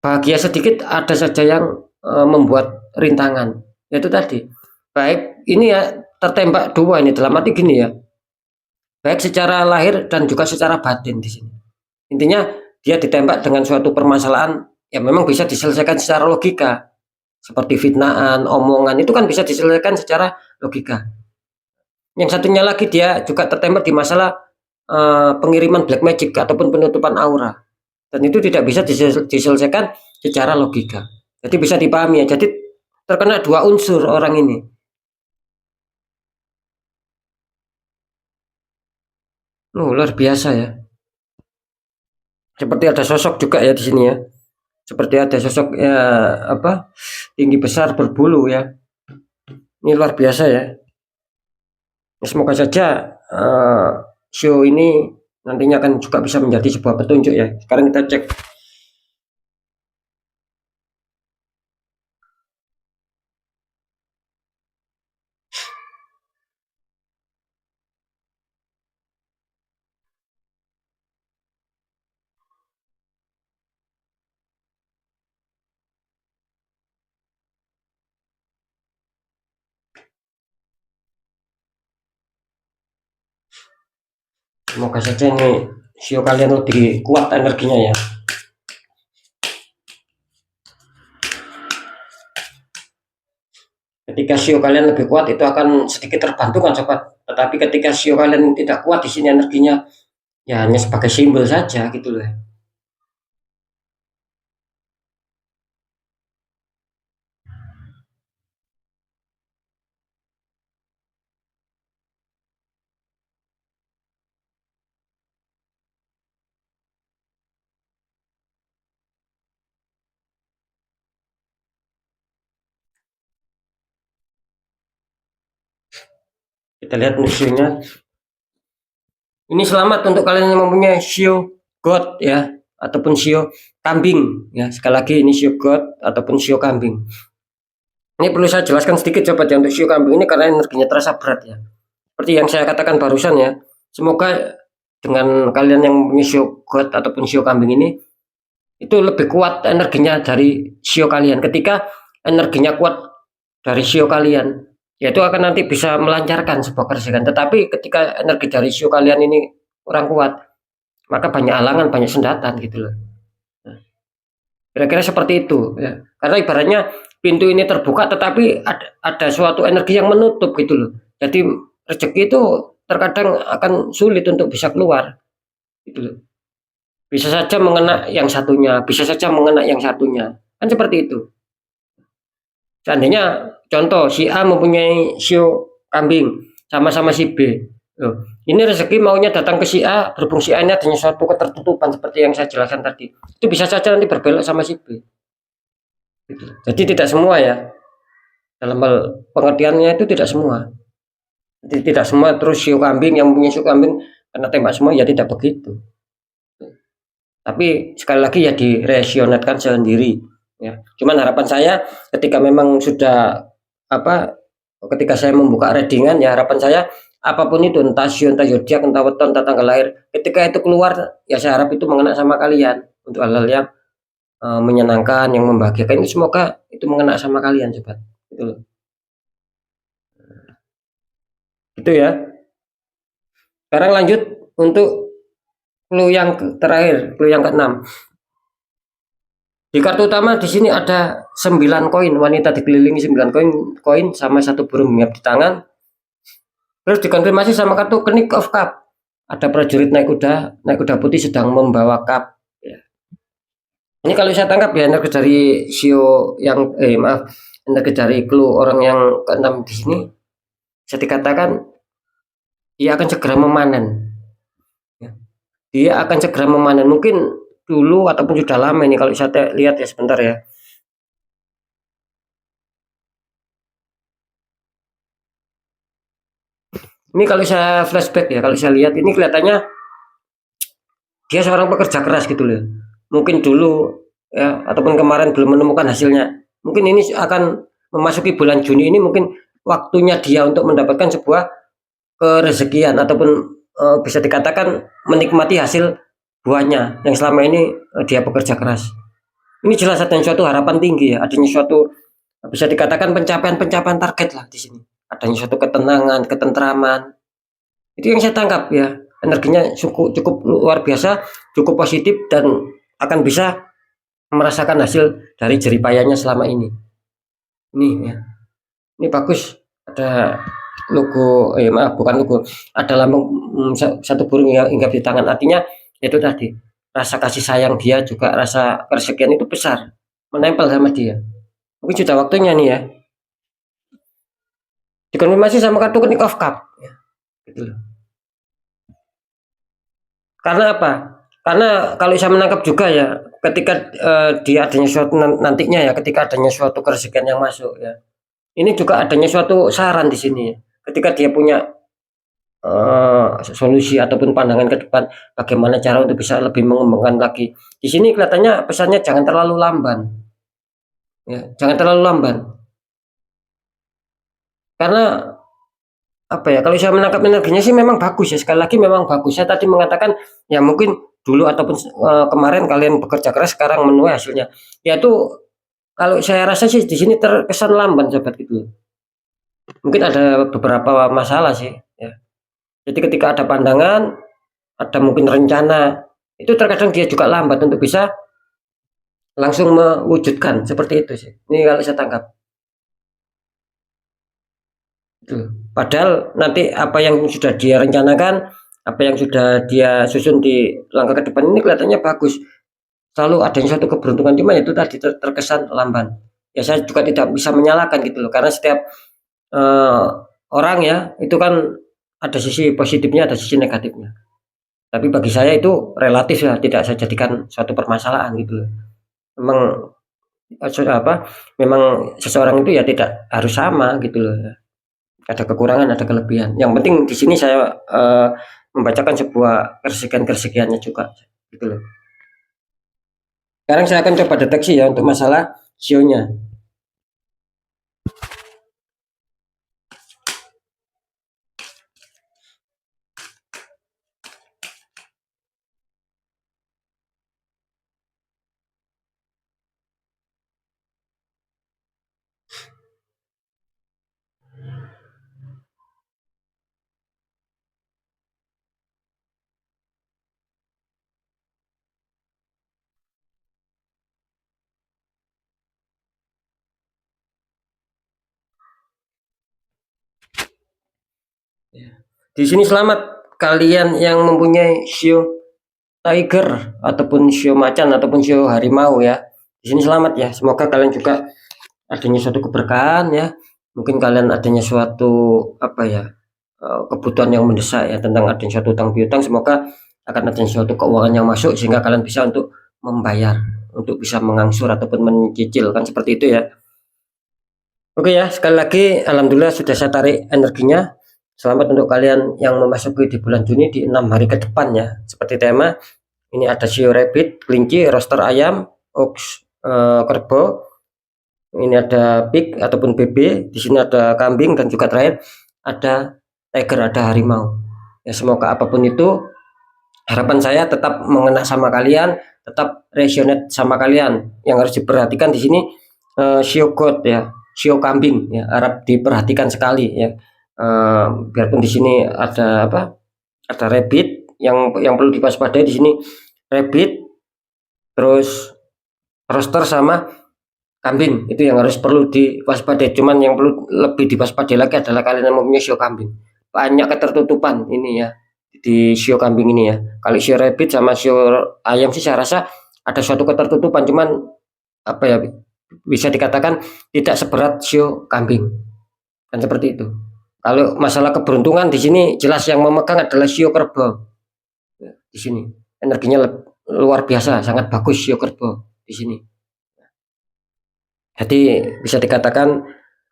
Bahagia sedikit ada saja yang membuat rintangan. Itu tadi. Baik, ini ya tertembak dua ini dalam arti gini ya. Baik secara lahir dan juga secara batin di sini. Intinya dia ditembak dengan suatu permasalahan yang memang bisa diselesaikan secara logika. Seperti fitnaan, omongan itu kan bisa diselesaikan secara logika. Yang satunya lagi dia juga tertembak di masalah pengiriman black magic ataupun penutupan aura. Dan itu tidak bisa diselesaikan secara logika. Jadi bisa dipahami ya. Jadi terkena dua unsur orang ini. Luar biasa ya. Seperti ada sosok juga ya di sini ya. Seperti ada sosok ya tinggi besar berbulu ya. Ini luar biasa ya. Semoga saja show ini nantinya akan juga bisa menjadi sebuah petunjuk ya. Sekarang kita cek. Semoga saja ini show kalian lebih kuat energinya ya. Ketika show kalian lebih kuat itu akan sedikit terbantu kan sobat. Tetapi ketika show kalian tidak kuat di sini energinya ya hanya sebagai simbol saja gitu loh. Kita lihat musuhnya. Ini selamat untuk kalian yang mempunyai shio god ya, ataupun shio kambing ya. Sekali lagi ini shio god ataupun shio kambing. Ini perlu saya jelaskan sedikit sobat ya untuk shio kambing ini karena energinya terasa berat ya. Seperti yang saya katakan barusan ya. Semoga dengan kalian yang mempunyai shio god ataupun shio kambing ini itu lebih kuat energinya dari shio kalian. Ketika energinya kuat dari shio kalian, yaitu akan nanti bisa melancarkan sebuah kerjaan. Tetapi ketika energi dari shio kalian ini kurang kuat, maka banyak halangan, banyak sendatan gitu loh. Kira-kira seperti itu ya. Karena ibaratnya pintu ini terbuka tetapi ada suatu energi yang menutup gitu loh. Jadi rezeki itu terkadang akan sulit untuk bisa keluar gitu loh. Bisa saja mengena yang satunya, bisa saja mengena yang satunya. Kan seperti itu. Seandainya contoh si A mempunyai sio kambing sama-sama si B. Loh, ini rezeki maunya datang ke si A, berhubung si A ini adanya suatu ketertutupan seperti yang saya jelaskan tadi. Itu bisa saja nanti berbelok sama si B. Gitu. Jadi tidak semua ya. Dalam hal pengertiannya itu tidak semua. Jadi tidak semua terus sio kambing yang mempunyai sio kambing karena tembak semua ya tidak begitu. Tapi sekali lagi ya diresionetkan sendiri ya. Cuman harapan saya ketika memang sudah apa ketika saya membuka readingan ya harapan saya apapun itu entah sio entah zodiak entah weton entah tanggal lahir ketika itu keluar ya saya harap itu mengena sama kalian untuk hal-hal yang menyenangkan yang membahagiakan itu semoga itu mengena sama kalian sobat gitu loh. Gitu ya. Sekarang lanjut untuk clue yang terakhir, clue yang keenam. Di kartu utama di sini ada 9 koin, wanita dikelilingi 9 koin sama satu burung mengap di tangan. Terus dikonfirmasi sama kartu Knight of Cup. Ada prajurit naik kuda putih sedang membawa cup. Ya. Ini kalau saya tangkap ya energi dari sio yang maaf, energi dari clue orang yang keenam di sini bisa dikatakan dia akan segera memanen. Ya. Dia akan segera memanen mungkin dulu ataupun sudah lama ini kalau saya lihat ya sebentar ya. Ini kalau saya flashback ya, kalau saya lihat ini kelihatannya dia seorang pekerja keras gitu loh. Mungkin dulu ya ataupun kemarin belum menemukan hasilnya. Mungkin ini akan memasuki bulan Juni ini mungkin waktunya dia untuk mendapatkan sebuah kerezekian ataupun bisa dikatakan menikmati hasil buahnya yang selama ini dia bekerja keras. Ini jelas adanya suatu harapan tinggi ya, adanya suatu bisa dikatakan pencapaian target lah di sini. Adanya suatu ketenangan, ketentraman. Itu yang saya tangkap ya. Energinya cukup luar biasa, cukup positif dan akan bisa merasakan hasil dari jeripayanya selama ini. Ini ya. Ini bagus. Ada logo maaf bukan logo. Ada lambang satu burung yang hinggap di tangan. Artinya itu tadi rasa kasih sayang dia juga rasa kesekian itu besar menempel sama dia. Mungkin sudah waktunya nih ya. Dikonfirmasi sama kartu Knight of Cup. Ya, gitu loh. Karena apa? Karena kalau saya menangkap juga ya, ketika dia adanya suatu nantinya ya, ketika adanya suatu kerezekian yang masuk ya, ini juga adanya suatu saran di sini. Ya. Ketika dia punya solusi ataupun pandangan ke depan, bagaimana cara untuk bisa lebih mengembangkan lagi. Di sini kelihatannya pesannya jangan terlalu lamban, ya, jangan terlalu lamban. Karena apa ya, kalau saya menangkap energinya sih memang bagus ya, sekali lagi memang bagus. Saya tadi mengatakan ya mungkin dulu ataupun kemarin kalian bekerja keras, sekarang menuai hasilnya. Ya itu kalau saya rasa sih di sini terkesan lamban sobat gitu. Mungkin ada beberapa masalah sih ya. Jadi ketika ada pandangan, ada mungkin rencana, itu terkadang dia juga lambat untuk bisa langsung mewujudkan, seperti itu sih. Ini kalau saya tangkap. Gitu. Padahal nanti apa yang sudah dia rencanakan, apa yang sudah dia susun di langkah ke depan ini kelihatannya bagus. Selalu adanya suatu keberuntungan, cuma itu tadi terkesan lamban. Ya saya juga tidak bisa menyalahkan gitu loh, karena setiap eh, orang ya itu kan ada sisi positifnya, ada sisi negatifnya. Tapi bagi saya itu relatif ya, tidak saya jadikan suatu permasalahan gitu loh. Memang apa? Memang seseorang itu ya tidak harus sama gitu loh. Ya. Ada kekurangan, ada kelebihan. Yang penting di sini saya membacakan sebuah kersikan-kersikannya juga gitu loh. Sekarang saya akan coba deteksi ya untuk masalah sionya. Di sini selamat kalian yang mempunyai sio tiger ataupun sio macan ataupun sio harimau ya. Di sini selamat ya. Semoga kalian juga adanya suatu keberkahan ya. Mungkin kalian adanya suatu apa ya, kebutuhan yang mendesak ya, tentang adanya suatu utang piutang. Semoga akan adanya suatu keuangan yang masuk sehingga kalian bisa untuk membayar, untuk bisa mengangsur ataupun mencicil, kan seperti itu ya. Oke ya, sekali lagi alhamdulillah sudah saya tarik energinya. Selamat untuk kalian yang memasuki di bulan Juni di 6 hari ke depan ya. Seperti tema, ini ada shio rabbit, kelinci, roster ayam, ox, kerbau. Ini ada pig ataupun bebe. Di sini ada kambing dan juga terakhir ada tiger, ada harimau. Ya semoga apapun itu, harapan saya tetap mengena sama kalian, tetap resonate sama kalian. Yang harus diperhatikan di sini shio goat ya, shio kambing ya, harap diperhatikan sekali ya. Biarpun di sini ada apa? Ada rabbit yang perlu diwaspadai di sini, rabbit, terus roster sama kambing itu yang harus perlu diwaspadai. Cuman yang perlu lebih diwaspadai lagi adalah kalian yang mempunyai shio kambing. Banyak ketertutupan ini ya di shio kambing ini ya. Kalau shio rabbit sama shio ayam sih saya rasa ada suatu ketertutupan, cuman apa ya, bisa dikatakan tidak seberat shio kambing. Kan seperti itu. Kalau masalah keberuntungan di sini jelas yang memegang adalah shio kerbau. Di sini energinya luar biasa, sangat bagus shio kerbau di sini. Jadi bisa dikatakan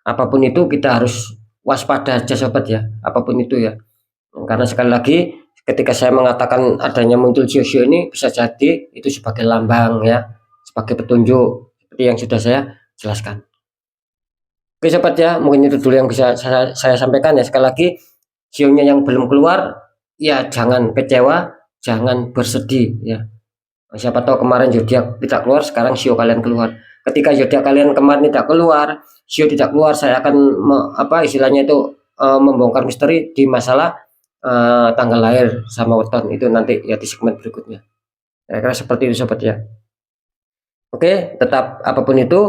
apapun itu kita harus waspada aja sobat ya, apapun itu ya. Karena sekali lagi ketika saya mengatakan adanya muncul sio-sio ini bisa jadi itu sebagai lambang ya, sebagai petunjuk seperti yang sudah saya jelaskan. Oke sobat ya, mungkin itu dulu yang bisa saya sampaikan ya. Sekali lagi, sionya yang belum keluar ya jangan kecewa, jangan bersedih ya. Siapa tahu kemarin zodiak tidak keluar, sekarang sio kalian keluar. Ketika zodiak kalian kemarin tidak keluar, sio tidak keluar, saya akan apa istilahnya itu membongkar misteri di masalah tanggal lahir sama weton itu nanti ya di segmen berikutnya. Kira-kira seperti itu sobat ya. Oke, tetap apapun itu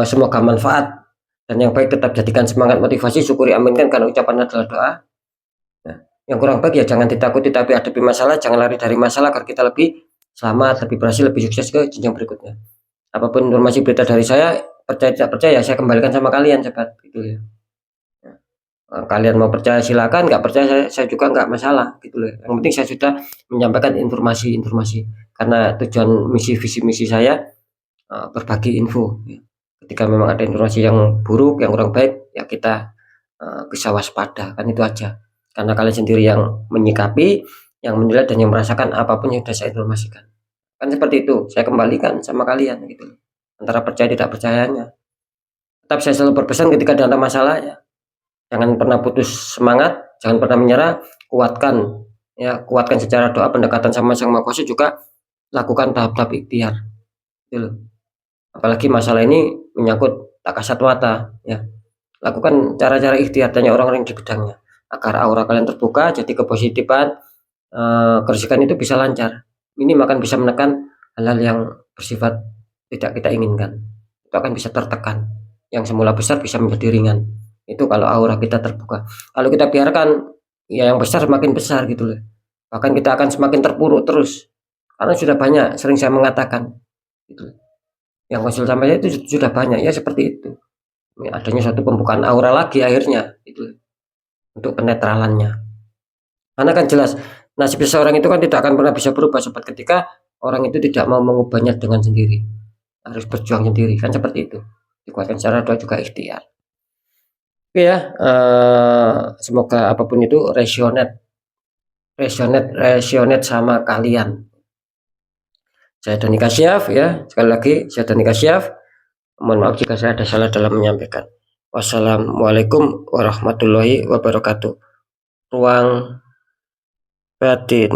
semoga manfaat dan yang baik tetap jadikan semangat, motivasi, syukuri, aminkan karena ucapan adalah doa. Nah, yang kurang baik ya jangan ditakuti tapi hadapi masalah, jangan lari dari masalah agar kita lebih selamat, lebih berhasil, lebih sukses ke jenjang berikutnya. Apapun informasi berita dari saya, percaya tidak percaya saya kembalikan sama kalian sobat gitu ya. Kalian mau percaya silakan, nggak percaya saya juga nggak masalah gitu loh. Yang penting saya sudah menyampaikan informasi-informasi karena tujuan misi visi misi saya berbagi info ya. Ketika memang ada informasi yang buruk, yang kurang baik ya kita bisa waspada, kan itu aja. karena kalian sendiri yang menyikapi, yang menilai dan yang merasakan apapun yang sudah saya informasikan. Kan seperti itu, saya kembalikan sama kalian gitu. Antara percaya tidak percayanya. Tetap saya selalu berpesan ketika ada masalah ya, jangan pernah putus semangat, jangan pernah menyerah, kuatkan ya, kuatkan secara doa, pendekatan sama Sang Maha Kuasa, juga lakukan tahap-tahap ikhtiar gitu. Apalagi masalah ini menyangkut tak kasat mata ya. Lakukan cara-cara ikhtiar, tanya orang-orang di bidangnya agar aura kalian terbuka, jadi kepositifan, keresikan itu bisa lancar. Ini akan bisa menekan hal-hal yang bersifat tidak kita inginkan. Itu akan bisa tertekan. Yang semula besar bisa menjadi ringan. Itu kalau aura kita terbuka. Kalau kita biarkan, ya yang besar semakin besar gitu loh. Bahkan kita akan semakin terpuruk terus. Karena sudah banyak, sering saya mengatakan gitu. Yang konsul sama saya itu sudah banyak ya, seperti itu. Adanya suatu pembukaan aura lagi akhirnya itu untuk penetralannya. Karena kan jelas nasib seseorang itu kan tidak akan pernah bisa berubah sobat, ketika orang itu tidak mau mengubahnya dengan sendiri, harus berjuang sendiri, kan seperti itu. Dikuatkan secara doa juga ikhtiar. Oke ya, semoga apapun itu resonate sama kalian. Saya Dani Kasyaf ya, sekali lagi saya Dani Kasyaf. Mohon maaf jika saya ada salah dalam menyampaikan. Wassalamualaikum warahmatullahi wabarakatuh. Ruang batin.